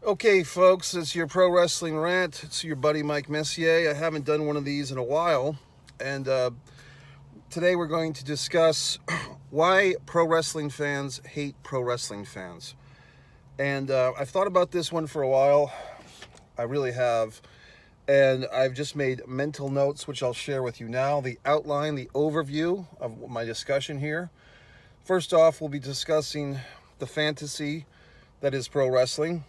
Okay, folks, it's your pro wrestling rant. It's your buddy Mike Messier. I haven't done one of these in a while, and today we're going to discuss why pro wrestling fans hate pro wrestling fans. And I've thought about this one for a while. I really have. And I've just made mental notes, which I'll share with you now. The outline, the overview of my discussion here. First off, we'll be discussing the fantasy that is pro wrestling.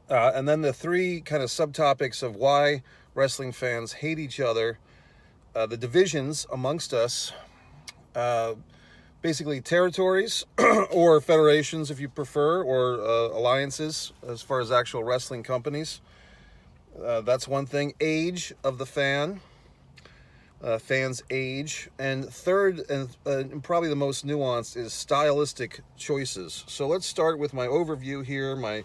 And then the three kind of subtopics of why wrestling fans hate each other, the divisions amongst us, basically territories or federations if you prefer, or alliances as far as actual wrestling companies. That's one thing. Age of the fan, fans' age. And third, and probably the most nuanced, is stylistic choices. So let's start with my overview here, my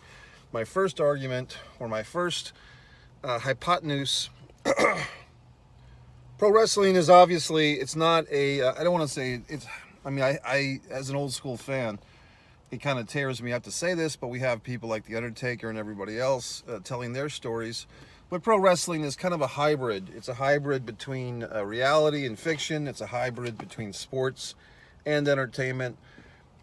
first argument, or my first hypotenuse. Pro wrestling is obviously, it's not a, I don't want to say, I as an old school fan, it kind of tears me up to say this, but we have people like The Undertaker and everybody else telling their stories. But pro wrestling is kind of a hybrid. It's a hybrid between reality and fiction. It's a hybrid between sports and entertainment.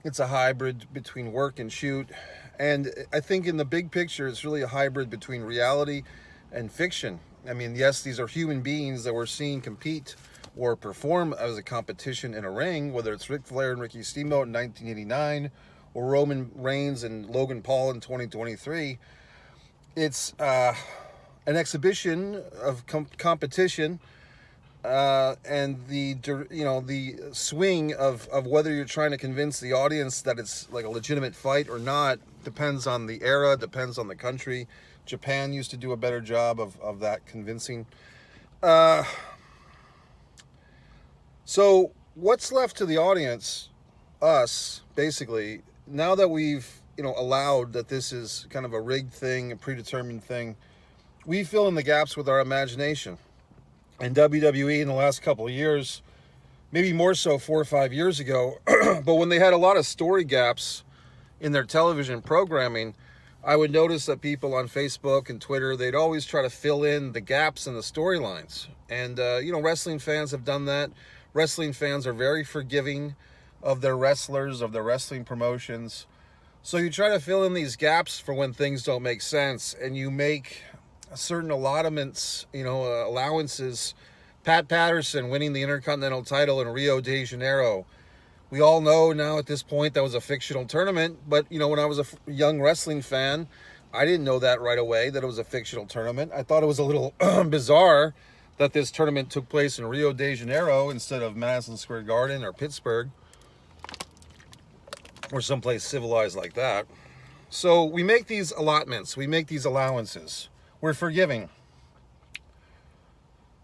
It's a hybrid between work and shoot. And I think in the big picture, it's really a hybrid between reality and fiction. I mean, yes, these are human beings that we're seeing compete or perform as a competition in a ring, whether it's Ric Flair and Ricky Steamboat in 1989 or Roman Reigns and Logan Paul in 2023. It's an exhibition of competition. And the swing of whether you're trying to convince the audience that it's like a legitimate fight or not depends on the era, depends on the country. Japan used to do a better job of that convincing. So what's left to the audience, us, basically, now that we've allowed that this is kind of a rigged thing, a predetermined thing, we fill in the gaps with our imagination. And WWE in the last couple of years, maybe more so 4 or 5 years ago, but when they had a lot of story gaps in their television programming, I would notice that people on Facebook and Twitter, they'd always try to fill in the gaps in the storylines. And, wrestling fans have done that. Wrestling fans are very forgiving of their wrestlers, of their wrestling promotions. So you try to fill in these gaps for when things don't make sense, and you make certain allotments, allowances. Pat Patterson winning the Intercontinental title in Rio de Janeiro. We all know now at this point that was a fictional tournament, but when I was a young wrestling fan, I didn't know that right away, that it was a fictional tournament. I thought it was a little bizarre that this tournament took place in Rio de Janeiro instead of Madison Square Garden or Pittsburgh or someplace civilized like that. So we make these allotments, we make these allowances. We're forgiving.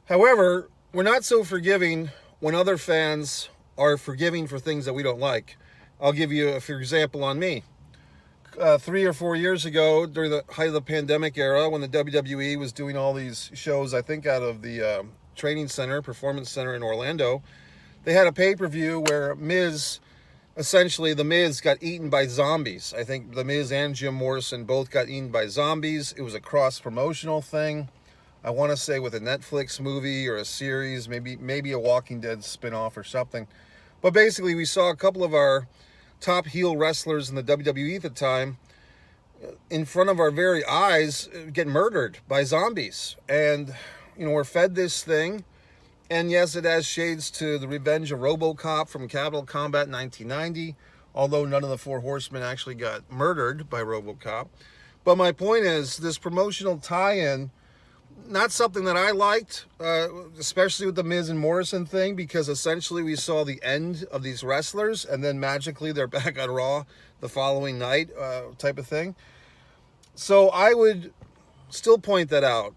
However, we're not so forgiving when other fans are forgiving for things that we don't like. I'll give you a for example on me. 3 or 4 years ago, during the height of the pandemic era, when the WWE was doing all these shows, I think out of the training center, performance center in Orlando, they had a pay-per-view where essentially the Miz got eaten by zombies. I think the Miz and Jim Morrison both got eaten by zombies. It was a cross-promotional thing. I want to say with a Netflix movie or a series, maybe a Walking Dead spinoff or something. But basically, we saw a couple of our top heel wrestlers in the WWE at the time in front of our very eyes get murdered by zombies. And, we're fed this thing. And yes, it has shades to the Revenge of RoboCop from Capital Combat 1990, although none of the Four Horsemen actually got murdered by RoboCop. But my point is, this promotional tie-in, not something that I liked, especially with the Miz and Morrison thing, because essentially we saw the end of these wrestlers, and then magically they're back on Raw the following night, type of thing. So I would still point that out.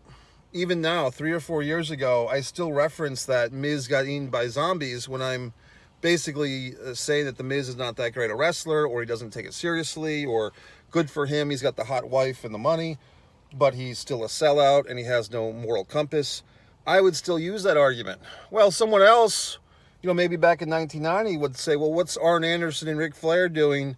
Even now, 3 or 4 years ago, I still reference that Miz got eaten by zombies when I'm basically saying that the Miz is not that great a wrestler, or he doesn't take it seriously, or good for him, he's got the hot wife and the money, but he's still a sellout and he has no moral compass. I would still use that argument. Well, someone else, maybe back in 1990 would say, well, what's Arn Anderson and Ric Flair doing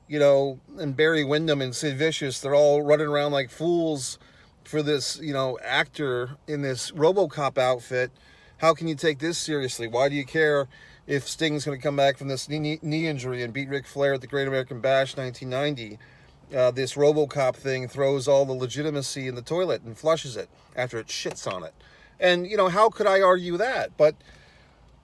you know, and Barry Windham and Sid Vicious, they're all running around like fools for this, you know, actor in this RoboCop outfit. How can you take this seriously? Why do you care if Sting's going to come back from this knee injury and beat Ric Flair at the Great American Bash 1990? This RoboCop thing throws all the legitimacy in the toilet and flushes it after it shits on it. And, you know, how could I argue that? But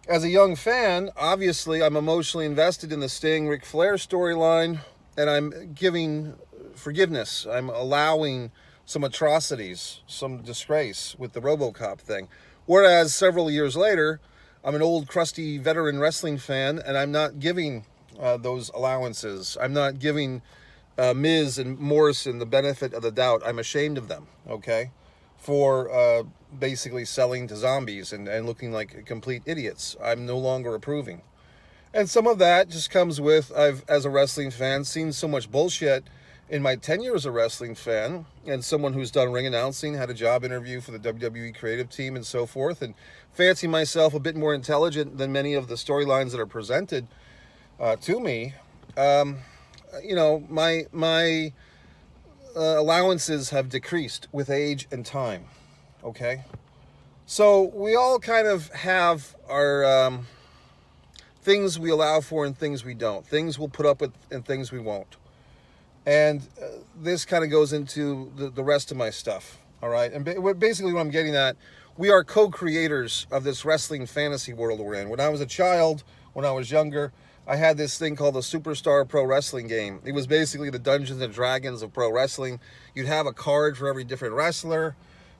as a young fan, obviously I'm emotionally invested in the Sting Ric Flair storyline, and I'm giving forgiveness. I'm allowing some atrocities, some disgrace with the RoboCop thing. Whereas several years later, I'm an old, crusty veteran wrestling fan, and I'm not giving those allowances. I'm not giving Miz and Morrison the benefit of the doubt. I'm ashamed of them, okay, for basically selling to zombies and looking like complete idiots. I'm no longer approving. And some of that just comes with, I've, as a wrestling fan, seen so much bullshit in my tenure as a wrestling fan, and someone who's done ring announcing, had a job interview for the WWE creative team and so forth, and fancy myself a bit more intelligent than many of the storylines that are presented to me. You know, my allowances have decreased with age and time, okay? So we all kind of have our things we allow for and things we don't. Things we'll put up with and things we won't. And this kind of goes into the rest of my stuff, all right? And basically what I'm getting at, we are co-creators of this wrestling fantasy world we're in. When I was a child, when I was younger, I had this thing called the Superstar Pro Wrestling game. It was basically the Dungeons and Dragons of pro wrestling. You'd have a card for every different wrestler,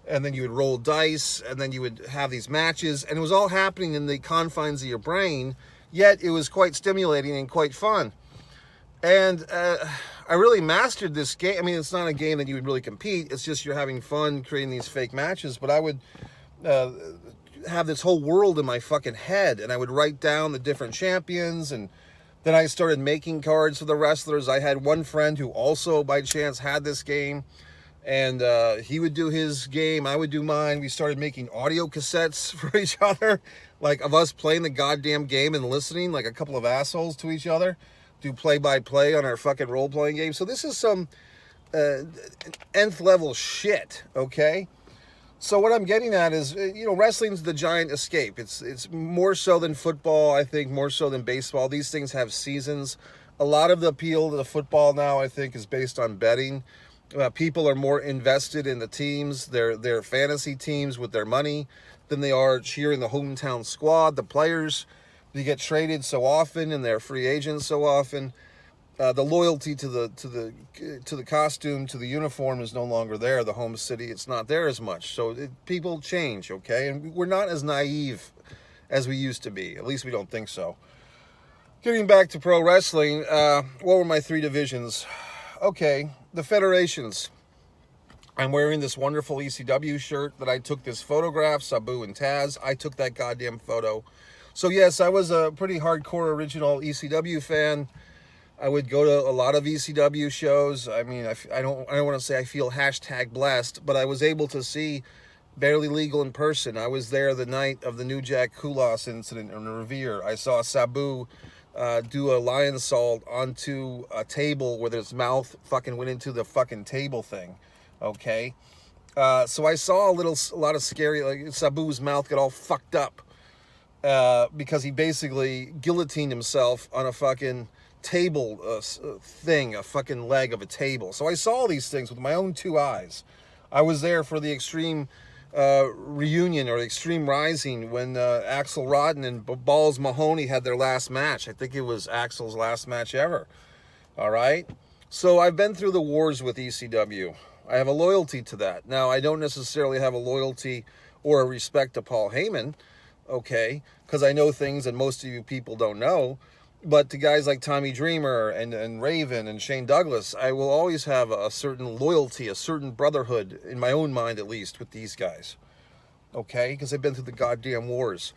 and then you would roll dice, and then you would have these matches, and it was all happening in the confines of your brain, yet it was quite stimulating and quite fun. And I really mastered this game. I mean, it's not a game that you would really compete. It's just you're having fun creating these fake matches. But I would have this whole world in my fucking head, and I would write down the different champions, and then I started making cards for the wrestlers. I had one friend who also, by chance, had this game, and he would do his game, I would do mine. We started making audio cassettes for each other, like of us playing the goddamn game and listening like a couple of assholes to each other. Do play-by-play on our fucking role-playing game. So this is some nth level shit, okay? So what I'm getting at is, you know, wrestling's the giant escape. It's more so than football, I think, more so than baseball. These things have seasons. A lot of the appeal to the football now, I think, is based on betting. People are more invested in the teams, their fantasy teams with their money, than they are cheering the hometown squad, the players. They get traded so often, and they're free agents so often. The loyalty to the costume, to the uniform is no longer there. The home city, it's not there as much. So people change, okay? And we're not as naive as we used to be. At least we don't think so. Getting back to pro wrestling, what were my three divisions? Okay, the federations. I'm wearing this wonderful ECW shirt that I took this photograph, Sabu and Taz. I took that goddamn photo. So yes, I was a pretty hardcore original ECW fan. I would go to a lot of ECW shows. I mean, I don't want to say I feel #blessed, but I was able to see Barely Legal in person. I was there the night of the New Jack Kulas incident in Revere. I saw Sabu do a lion salt onto a table where his mouth fucking went into the fucking table thing. Okay, so I saw a lot of scary, like Sabu's mouth got all fucked up. Because he basically guillotined himself on a fucking table thing, a fucking leg of a table. So I saw these things with my own two eyes. I was there for the Extreme reunion, or Extreme Rising, when Axel Rotten and Balls Mahoney had their last match. I think it was Axel's last match ever. All right? So I've been through the wars with ECW. I have a loyalty to that. Now, I don't necessarily have a loyalty or a respect to Paul Heyman, okay, because I know things that most of you people don't know, but to guys like Tommy Dreamer and Raven and Shane Douglas, I will always have a certain loyalty, a certain brotherhood, in my own mind at least, with these guys, okay, because I've been through the goddamn wars.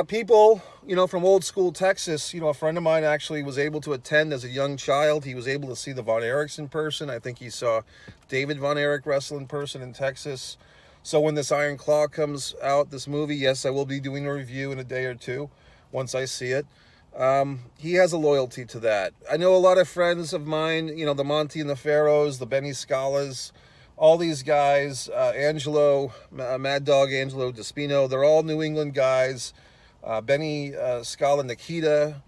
People, you know, from old school Texas, you know, a friend of mine actually was able to attend as a young child. He was able to see the Von Erichs in person. I think he saw David Von Erich wrestle in person in Texas. So when this Iron Claw comes out, this movie, yes, I will be doing a review in a day or two once I see it. He has a loyalty to that. I know a lot of friends of mine, the Monty and the Pharaohs, the Benny Scalas, all these guys, Angelo, Mad Dog Angelo Despino, they're all New England guys. Benny Scala, Nikita,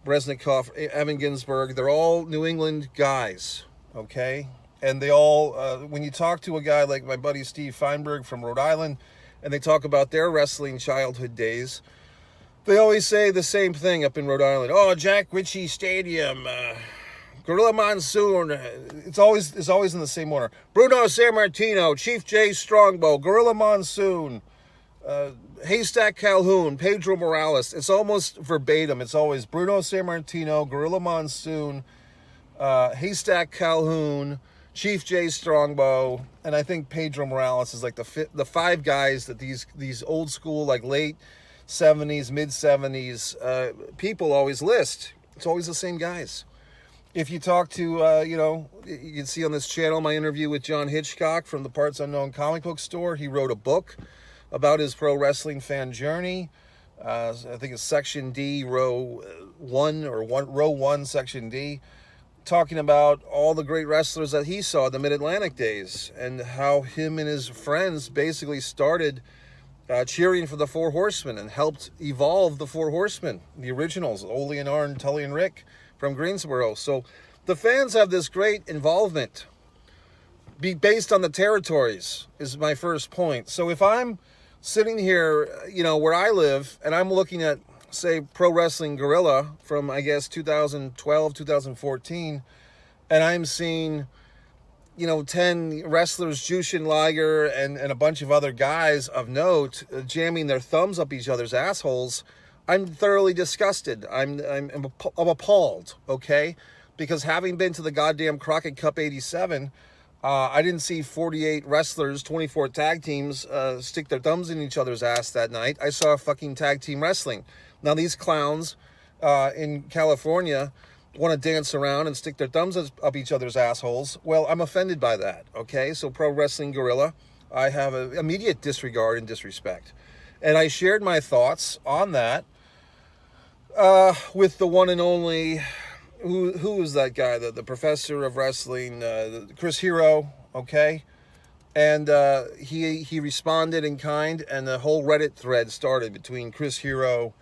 Breznikov, Evan Ginsberg, they're all New England guys, okay? And they all, when you talk to a guy like my buddy Steve Feinberg from Rhode Island, and they talk about their wrestling childhood days, they always say the same thing up in Rhode Island. Oh, Jack Ritchie Stadium, Gorilla Monsoon. It's always in the same order. Bruno Sammartino, Chief Jay Strongbow, Gorilla Monsoon, Haystack Calhoun, Pedro Morales. It's almost verbatim. It's always Bruno Sammartino, Gorilla Monsoon, Haystack Calhoun, Chief Jay Strongbow, and I think Pedro Morales is like the five guys that these old school, like late 70s, mid 70s people always list. It's always the same guys. If you talk to, you can see on this channel my interview with John Hitchcock from the Parts Unknown comic book store. He wrote a book about his pro wrestling fan journey. I think it's Section D, Row 1, Section D, talking about all the great wrestlers that he saw in the Mid-Atlantic days and how him and his friends basically started cheering for the Four Horsemen and helped evolve the Four Horsemen, the originals, Ole and Arn, Tully and Rick from Greensboro. So the fans have this great involvement based on the territories is my first point. So if I'm sitting here, where I live, and I'm looking at, say, Pro Wrestling Guerrilla from, I guess, 2012, 2014, and I'm seeing, 10 wrestlers, Jushin Liger and a bunch of other guys of note jamming their thumbs up each other's assholes, I'm thoroughly disgusted. I'm appalled, okay? Because having been to the goddamn Crockett Cup 87, I didn't see 48 wrestlers, 24 tag teams stick their thumbs in each other's ass that night. I saw fucking tag team wrestling. Now these clowns in California want to dance around and stick their thumbs up each other's assholes. Well, I'm offended by that, okay? So Pro Wrestling Guerrilla, I have an immediate disregard and disrespect. And I shared my thoughts on that with the one and only, who is that guy, the professor of wrestling, Chris Hero, okay? And he responded in kind, and the whole Reddit thread started between Chris Hero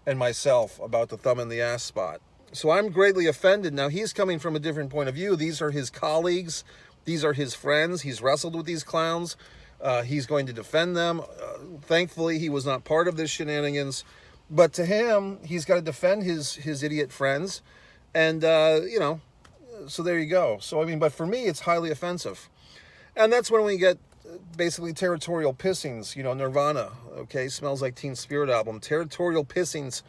and myself about the thumb in the ass spot. So I'm greatly offended. Now, he's coming from a different point of view. These are his colleagues. These are his friends. He's wrestled with these clowns. He's going to defend them. Thankfully, he was not part of this shenanigans. But to him, he's got to defend his idiot friends. And, so there you go. So, but for me, it's highly offensive. And that's when we get basically territorial pissings, Nirvana, okay, Smells Like Teen Spirit album, territorial pissings.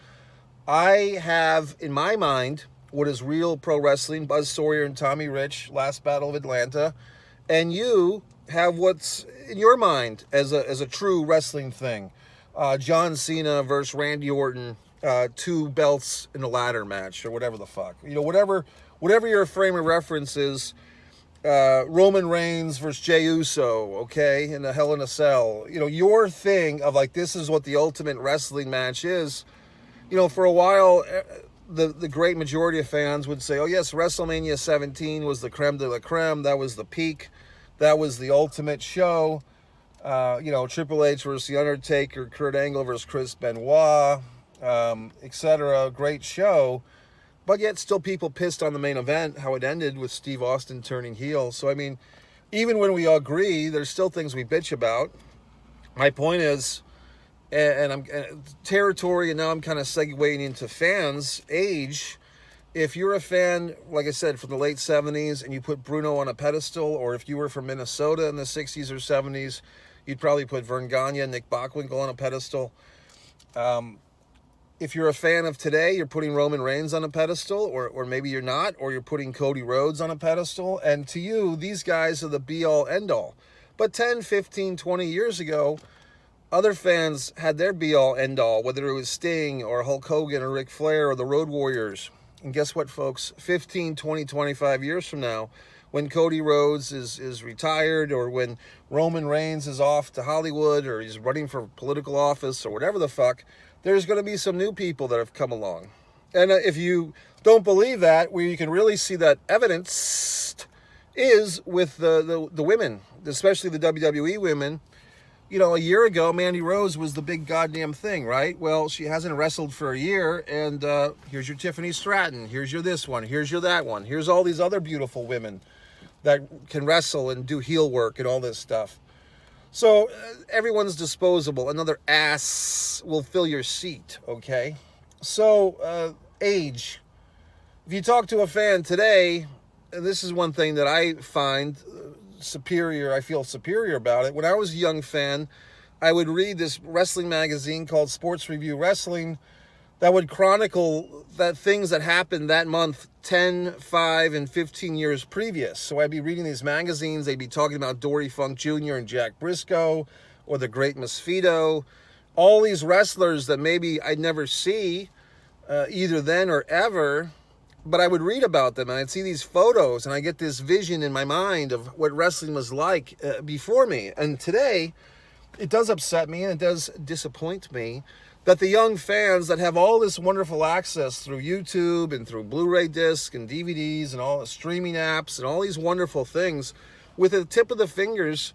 I have, in my mind, what is real pro wrestling, Buzz Sawyer and Tommy Rich, Last Battle of Atlanta, and you have what's in your mind as a true wrestling thing. John Cena versus Randy Orton, 2 belts in a ladder match, or whatever the fuck. Whatever your frame of reference is, Roman Reigns versus Jey Uso, okay, in a Hell in a Cell. Your thing of like, this is what the ultimate wrestling match is. For a while, the great majority of fans would say, oh yes, WrestleMania 17 was the creme de la creme. That was the peak. That was the ultimate show. Triple H versus The Undertaker, Kurt Angle versus Chris Benoit, etc. Great show. But yet still people pissed on the main event, how it ended with Steve Austin turning heel. So, even when we agree, there's still things we bitch about. My point is, and I'm territory, and now I'm kind of segueing into fans' age. If you're a fan, like I said, from the late 70s, and you put Bruno on a pedestal, or if you were from Minnesota in the 60s or 70s, you'd probably put Vern Gagne, Nick Bockwinkel on a pedestal. If you're a fan of today, you're putting Roman Reigns on a pedestal, or maybe you're not, or you're putting Cody Rhodes on a pedestal. And to you, these guys are the be-all, end-all. But 10, 15, 20 years ago, other fans had their be-all, end-all, whether it was Sting or Hulk Hogan or Ric Flair or the Road Warriors. And guess what, folks? 15, 20, 25 years from now, when Cody Rhodes is retired, or when Roman Reigns is off to Hollywood, or he's running for political office or whatever the fuck, there's going to be some new people that have come along. And if you don't believe that, where you can really see that evidence is with the women, especially the WWE women. You know, a year ago, Mandy Rose was the big goddamn thing, right? Well, she hasn't wrestled for a year, and here's your Tiffany Stratton, here's your this one, here's your that one, here's all these other beautiful women that can wrestle and do heel work and all this stuff. So everyone's disposable. Another ass will fill your seat, okay? So age. If you talk to a fan today, and this is one thing that I find superior, I feel superior about it. When I was a young fan, I would read this wrestling magazine called Sports Review Wrestling that would chronicle that things that happened that month 10, 5, and 15 years previous. So I'd be reading these magazines, they'd be talking about Dory Funk Jr. and Jack Briscoe, or the Great Misfito, all these wrestlers that maybe I'd never see either then or ever, but I would read about them and I'd see these photos and I get this vision in my mind of what wrestling was like before me. And today, it does upset me and it does disappoint me that the young fans that have all this wonderful access through YouTube and through Blu-ray discs and DVDs and all the streaming apps and all these wonderful things, with a tip of the fingers,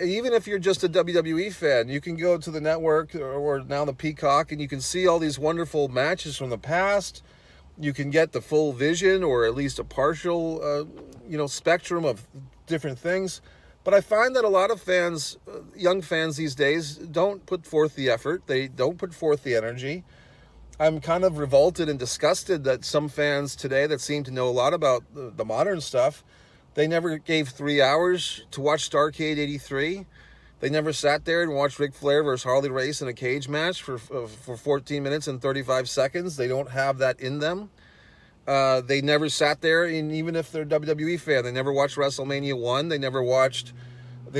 even if you're just a WWE fan, you can go to the network or now the Peacock and you can see all these wonderful matches from the past. You can get the full vision or at least a partial, spectrum of different things. But I find that a lot of fans, young fans these days, don't put forth the effort. They don't put forth the energy. I'm kind of revolted and disgusted that some fans today that seem to know a lot about the modern stuff, they never gave 3 hours to watch Starrcade 83. They never sat there and watched Ric Flair versus Harley Race in a cage match for 14 minutes and 35 seconds. They don't have that in them. They never sat there, and even if they're a WWE fan, they never watched WrestleMania 1. They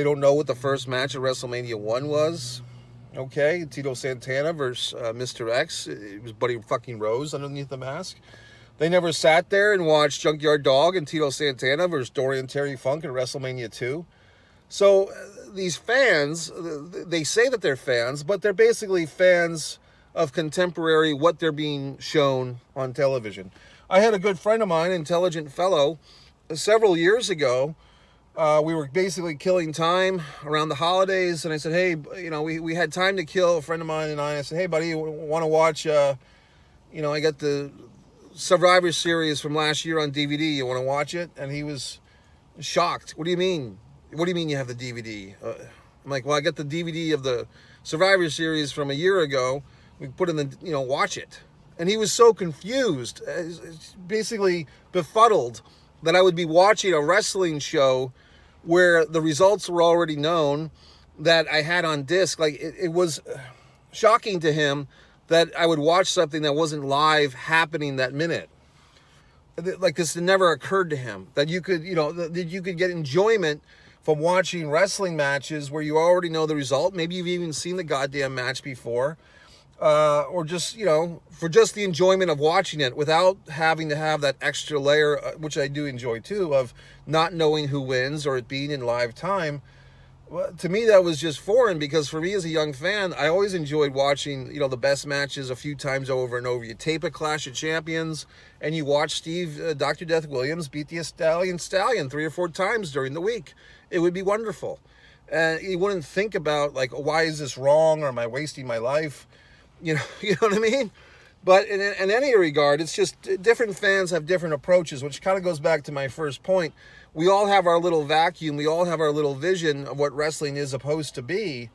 don't know what the first match of WrestleMania 1 was. Okay, Tito Santana versus Mr. X. It was Buddy fucking Rose underneath the mask. They never sat there and watched Junkyard Dog and Tito Santana versus Dorian Terry Funk at WrestleMania 2. So these fans, they say that they're fans, but they're basically fans of contemporary what they're being shown on television. I had a good friend of mine, intelligent fellow, several years ago. We were basically killing time around the holidays, and I said, hey, we had time to kill, a friend of mine and I said, hey, buddy, you want to watch, I got the Survivor Series from last year on DVD. You want to watch it? And he was shocked. What do you mean? What do you mean you have the DVD? I'm like, well, I got the DVD of the Survivor Series from a year ago. We put in the, watch it. And he was so confused, basically befuddled, that I would be watching a wrestling show where the results were already known that I had on disc. Like, it was shocking to him that I would watch something that wasn't live happening that minute. Like, this never occurred to him, that you could, that you could get enjoyment from watching wrestling matches where you already know the result. Maybe you've even seen the goddamn match before. Or just, for just the enjoyment of watching it without having to have that extra layer, which I do enjoy too, of not knowing who wins or it being in live time. Well, to me, that was just foreign, because for me as a young fan, I always enjoyed watching, the best matches a few times over and over. You tape a Clash of Champions and you watch Dr. Death Williams beat the Stallion 3 or 4 times during the week. It would be wonderful. And you wouldn't think about, like, why is this wrong, or am I wasting my life? You know what I mean? But in any regard, it's just different fans have different approaches, which kind of goes back to my first point. We all have our little vacuum. We all have our little vision of what wrestling is supposed to be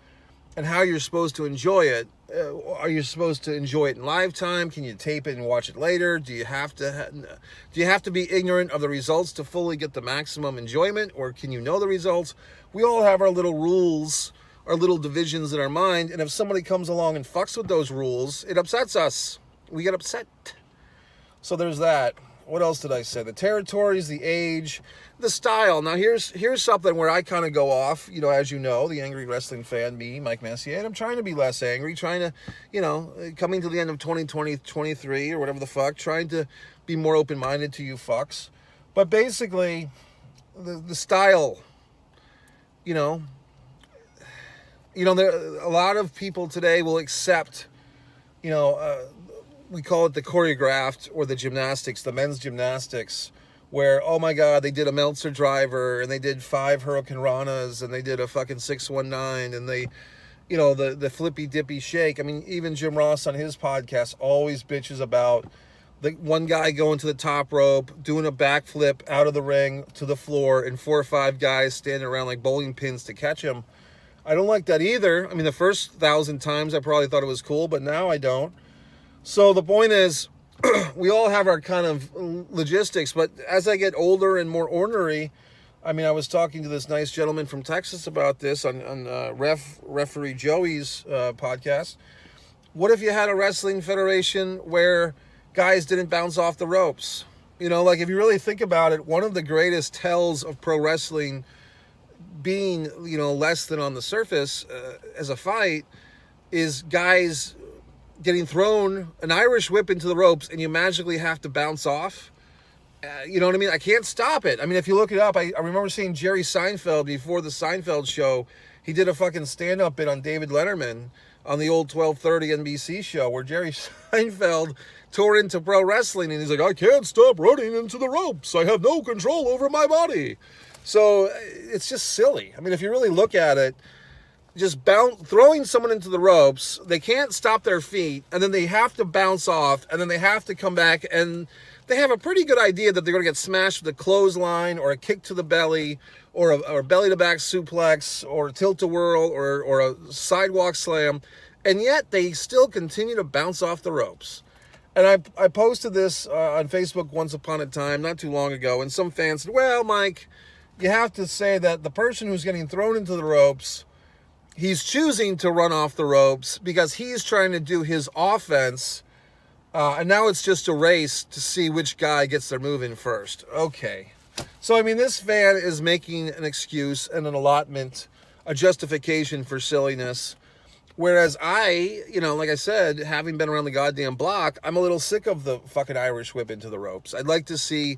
and how you're supposed to enjoy it. Are you supposed to enjoy it in live time? Can you tape it and watch it later? Do you have to be ignorant of the results to fully get the maximum enjoyment, or can you know the results? We all have our little rules, our little divisions in our mind, and if somebody comes along and fucks with those rules, it upsets us. We get upset. So there's that. What else did I say? The territories, the age, the style. Now here's something where I kind of go off, as you know, the angry wrestling fan, me, Mike Messier, and I'm trying to be less angry, trying to, coming to the end of 2020, 23 or whatever the fuck, trying to be more open-minded to you fucks. But basically, the style, there, a lot of people today will accept, we call it the choreographed or the gymnastics, the men's gymnastics, where, oh my God, they did a Meltzer driver and they did 5 Hurricane Ranas and they did a fucking 619 and they, you know, the flippy dippy shake. I mean, even Jim Ross on his podcast always bitches about the one guy going to the top rope, doing a backflip out of the ring to the floor, and 4 or 5 guys standing around like bowling pins to catch him. I don't like that either. I mean, the first 1,000 times I probably thought it was cool, but now I don't. So the point is, we all have our kind of logistics, but as I get older and more ornery, I mean, I was talking to this nice gentleman from Texas about this on Referee Joey's podcast. What if you had a wrestling federation where guys didn't bounce off the ropes? You know, like if you really think about it, one of the greatest tells of pro wrestling being, you know, less than on the surface as a fight is guys getting thrown an Irish whip into the ropes and you magically have to bounce off. You know what I mean? I can't stop it. I mean, if you look it up, I remember seeing Jerry Seinfeld before the Seinfeld show. He did a fucking stand-up bit on David Letterman on the old 12:30 NBC show where Jerry Seinfeld tore into pro wrestling and he's like, I can't stop running into the ropes. I have no control over my body. So it's just silly. I mean, if you really look at it, just throwing someone into the ropes, they can't stop their feet, and then they have to bounce off, and then they have to come back, and they have a pretty good idea that they're going to get smashed with a clothesline or a kick to the belly or a belly-to-back suplex or a tilt-a-whirl or a sidewalk slam, and yet they still continue to bounce off the ropes. And I posted this on Facebook once upon a time, not too long ago, and some fans said, well, Mike, you have to say that the person who's getting thrown into the ropes, he's choosing to run off the ropes because he's trying to do his offense, and now it's just a race to see which guy gets their move in first. Okay. So, I mean, this fan is making an excuse and an allotment, a justification for silliness, whereas I, you know, like I said, having been around the goddamn block, I'm a little sick of the fucking Irish whip into the ropes. I'd like to see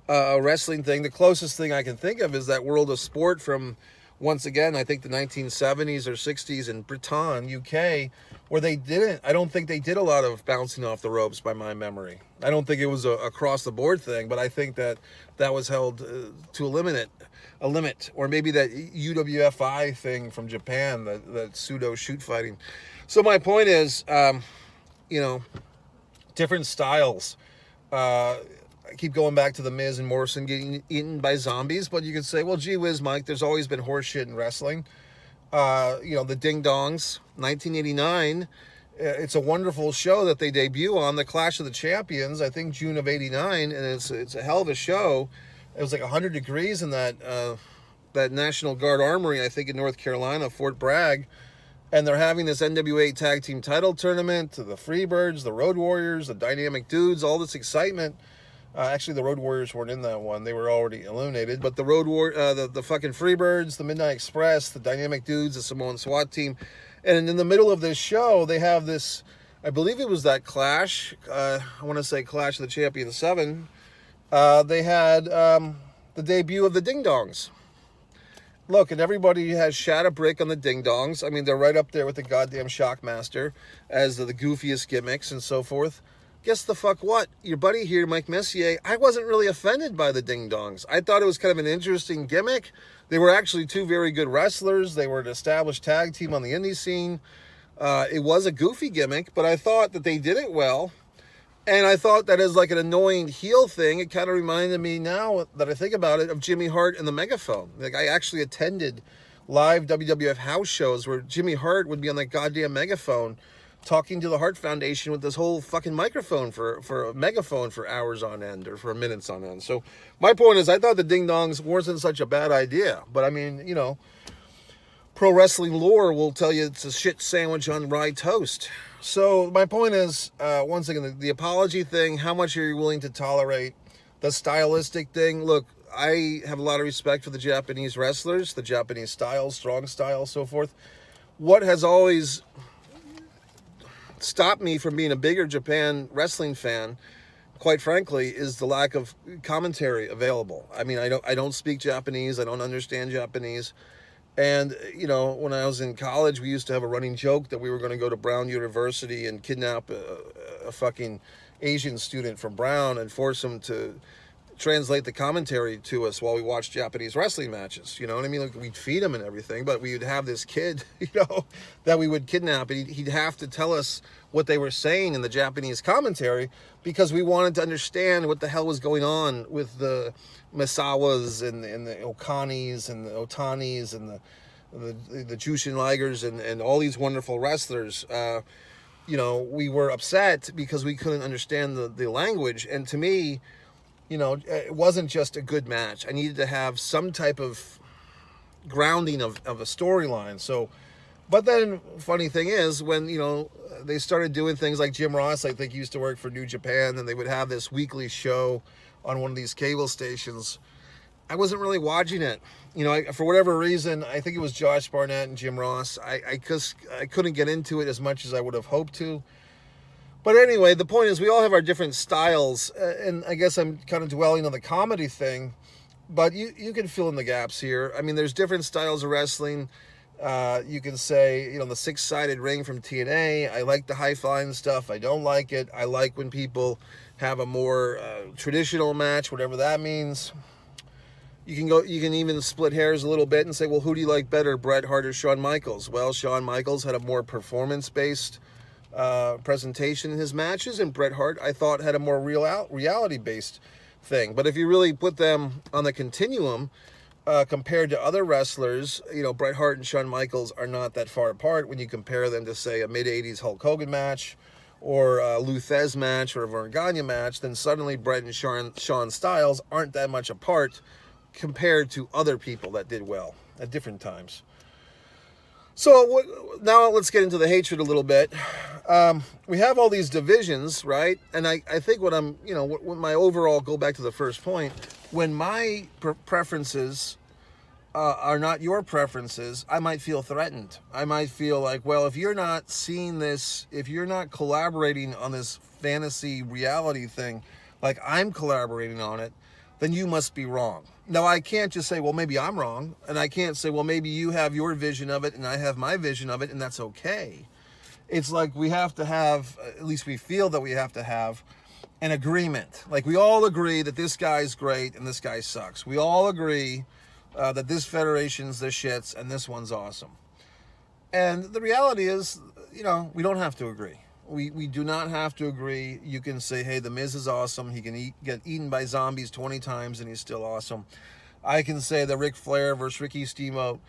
a wrestling thing. The closest thing I can think of is that World of Sport from, once again, I think the 1970s or 60s in Britain, UK, where I don't think they did a lot of bouncing off the ropes by my memory. I don't think it was a across-the-board thing, but I think that was held to a limit, or maybe that UWFI thing from Japan, that pseudo shoot fighting. So my point is, you know, different styles. I keep going back to the Miz and Morrison getting eaten by zombies, but you could say, well, gee whiz, Mike, there's always been horse shit in wrestling. You know, the Ding Dongs, 1989, it's a wonderful show that they debut on, the Clash of the Champions, I think June of 89, and it's a hell of a show. It was like 100 degrees in that National Guard Armory, I think in North Carolina, Fort Bragg, and they're having this NWA Tag Team Title Tournament, the Freebirds, the Road Warriors, the Dynamic Dudes, all this excitement. Actually, the Road Warriors weren't in that one. They were already eliminated. But the the fucking Freebirds, the Midnight Express, the Dynamic Dudes, the Samoan SWAT team. And in the middle of this show, they have this, I believe it was that Clash. I want to say Clash of the Champions 7. They had the debut of the Ding Dongs. Look, and everybody has shat a brick on the Ding Dongs. I mean, they're right up there with the goddamn Shockmaster as the goofiest gimmicks and so forth. Guess the fuck what? Your buddy here, Mike Messier, I wasn't really offended by the Ding Dongs. I thought it was kind of an interesting gimmick. They were actually 2 very good wrestlers. They were an established tag team on the indie scene. It was a goofy gimmick, but I thought that they did it well. And I thought that as like an annoying heel thing, it kind of reminded me now that I think about it of Jimmy Hart and the Megaphone. Like I actually attended live WWF house shows where Jimmy Hart would be on that goddamn megaphone talking to the Hart Foundation with this whole fucking microphone for a megaphone for hours on end or for minutes on end. So my point is, I thought the Ding Dongs wasn't such a bad idea. But I mean, you know, pro wrestling lore will tell you it's a shit sandwich on rye toast. So my point is, once again, the apology thing, how much are you willing to tolerate? The stylistic thing, look, I have a lot of respect for the Japanese wrestlers, the Japanese style, strong style, so forth. What has always stopped me from being a bigger Japan wrestling fan, quite frankly, is the lack of commentary available. I mean, I don't speak Japanese, I don't understand Japanese, And, you know, when I was in college, we used to have a running joke that we were going to go to Brown University and kidnap a fucking Asian student from Brown and force him to translate the commentary to us while we watched Japanese wrestling matches. You know what I mean? Like, we'd feed him and everything, but we would have this kid, you know, that we would kidnap, and he'd have to tell us what they were saying in the Japanese commentary, because we wanted to understand what the hell was going on with the Misawas and the Okanis and the Otanis and the Jushin Ligers and all these wonderful wrestlers. You know, we were upset because we couldn't understand the language. And to me, you know, it wasn't just a good match. I needed to have some type of grounding of a storyline. So, but then, funny thing is, when, you know, they started doing things like Jim Ross, I think, used to work for New Japan, and they would have this weekly show on one of these cable stations. I wasn't really watching it. You know, for whatever reason, I think it was Josh Barnett and Jim Ross. I couldn't get into it as much as I would have hoped to. But anyway, the point is, we all have our different styles, and I guess I'm kind of dwelling on the comedy thing, but you can fill in the gaps here. I mean, there's different styles of wrestling. You can say, you know, the six-sided ring from TNA. I like the high-flying stuff. I don't like it. I like when people have a more traditional match, whatever that means. You can even split hairs a little bit and say, well, who do you like better, Bret Hart or Shawn Michaels? Well, Shawn Michaels had a more performance-based presentation in his matches, and Bret Hart, I thought, had a more reality-based thing. But if you really put them on the continuum, compared to other wrestlers, you know, Bret Hart and Shawn Michaels are not that far apart when you compare them to, say, a mid-'80s Hulk Hogan match, or a Lou Thesz match, or a Verne Gagne match. Then suddenly Bret and Shawn styles aren't that much apart compared to other people that did well at different times. So now let's get into the hatred a little bit. We have all these divisions, right? And I think what I'm, you know, when my overall, go back to the first point, when my preferences are not your preferences, I might feel threatened. I might feel like, well, if you're not seeing this, if you're not collaborating on this fantasy reality thing, like I'm collaborating on it, then you must be wrong. Now, I can't just say, well, maybe I'm wrong. And I can't say, well, maybe you have your vision of it and I have my vision of it, and that's okay. It's like we have to have, at least we feel that we have to have, an agreement. Like, we all agree that this guy's great and this guy sucks. We all agree that this federation's the shits and this one's awesome. And the reality is, you know, we don't have to agree. We do not have to agree. You can say, hey, The Miz is awesome. He can get eaten by zombies 20 times and he's still awesome. I can say that Ric Flair versus Ricky Steamboat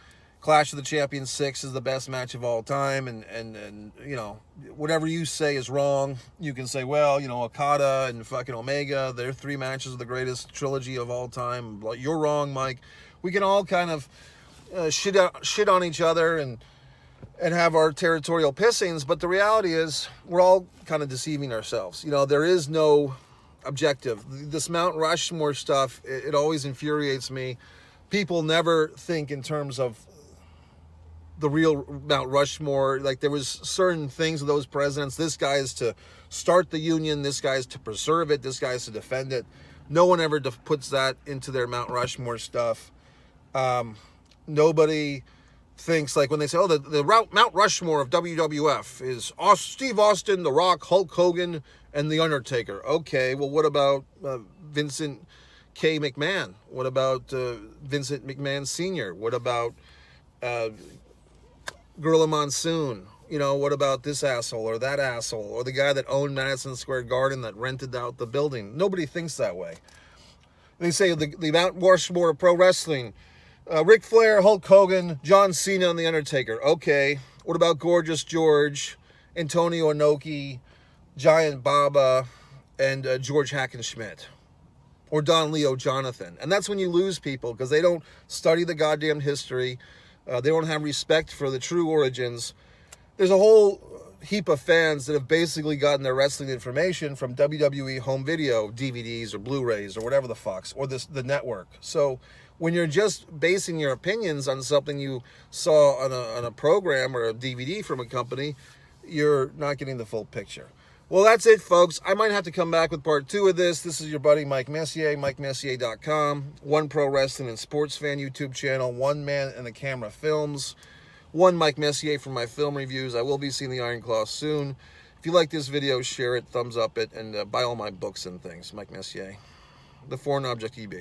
Clash of the Champions 6 is the best match of all time. And you know, whatever you say is wrong. You can say, well, you know, Okada and fucking Omega, their 3 matches of the greatest trilogy of all time. You're wrong, Mike. We can all kind of shit on each other and have our territorial pissings, but the reality is we're all kind of deceiving ourselves. You know, there is no objective. This Mount Rushmore stuff, it always infuriates me. People never think in terms of the real Mount Rushmore. Like, there was certain things of those presidents. This guy is to start the Union. This guy is to preserve it. This guy is to defend it. No one ever puts that into their Mount Rushmore stuff. Nobody thinks, like, when they say, oh, the Mount Rushmore of WWF is Steve Austin, The Rock, Hulk Hogan, and The Undertaker. Okay, well, what about Vincent K. McMahon? What about Vincent McMahon Sr.? What about Gorilla Monsoon? You know, what about this asshole or that asshole? Or the guy that owned Madison Square Garden that rented out the building? Nobody thinks that way. They say the Mount Rushmore of pro wrestling, Ric Flair, Hulk Hogan, John Cena, and The Undertaker. Okay, what about Gorgeous George, Antonio Inoki, Giant Baba, and George Hackenschmidt? Or Don Leo Jonathan? And that's when you lose people, because they don't study the goddamn history. They don't have respect for the true origins. There's a whole heap of fans that have basically gotten their wrestling information from WWE home video DVDs or Blu-rays or whatever the fucks, or the network. So when you're just basing your opinions on something you saw on a program or a DVD from a company, you're not getting the full picture. Well, that's it, folks. I might have to come back with part 2 of this. This is your buddy Mike Messier, MikeMessier.com, One Pro Wrestling and Sports Fan YouTube channel, One Man and the Camera Films, One Mike Messier for my film reviews. I will be seeing the Iron Claw soon. If you like this video, share it, thumbs up it, and buy all my books and things. Mike Messier, The Foreign Object eBay